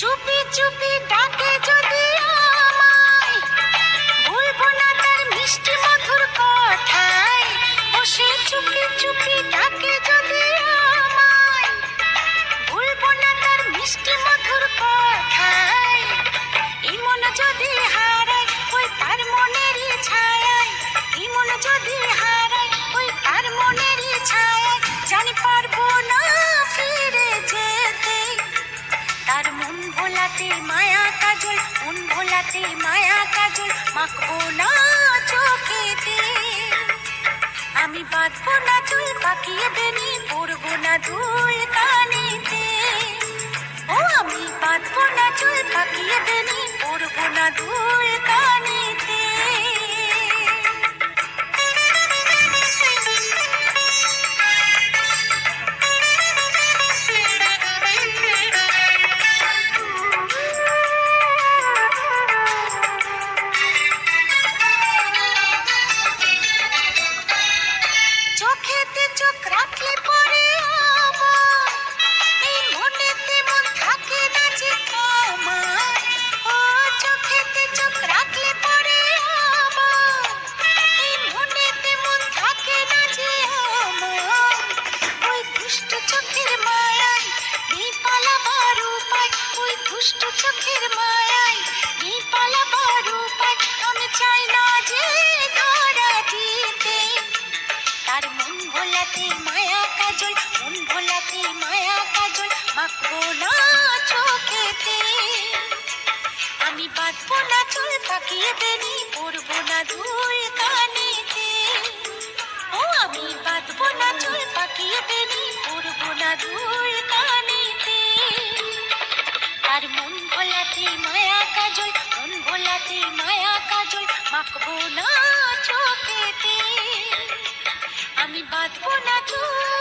চুপি চুপি ডাকে যদি আমায়, ভুলবো না তার মিষ্টি মধুর কথায়। বসে চুপি চুপি ডাকে যদি আমায়, ভুলবো না তার মিষ্টি মধুর কথায়। এই মন যদি হারায় ওই তার মনেরই ছায়ায়, এই মন যদি হারায় ওই তার মনেরই ছায়ায়, জানি পারবো না ফিরে যেতে। তার মন ভোলাতে মায়া কাজল, মন ভোলাতে মায়া কাজল মাখবো না চোখেতে। আমি বাঁধবো না চুল পাকিয়ে বেনি, পরবো না দুল কানেতে। ও আমি বাঁধবো না চুল পাকিয়ে বেনি, পরবো না দুল কানেতে। চোখেতে চোখ রাখলে পরে আমার, এই মনেতে মন থাকে না যে আমার। ও চোখেতে চোখ রাখলে পরে আমার, এই মনেতে মন থাকে না যে আমার। ওই দুষ্ট চোখের মায়ায় নেই পালাবার উপায়, ওই দুষ্ট চোখের মায়ায় নেই পালাবার উপায়। আমি চাই না যে ধরা দিতে। তার মন ভোলাতে মায়া কাজল, মন ভোলাতে মায়া কাজল মাখবো না চোখেতে। আমি বাঁধবো না চুল পাকিয়ে বেনি, পরবো না দুল কানেতে। ও আমি বাঁধবো না চুল পাকিয়ে বেনি, পরবো না দুল কানেতে। তার মন ভোলাতে মায়া কাজল, মন ভোলাতে মায়া কাজল মাখবো না চোখেতে। আমি বাঁধবো না চুল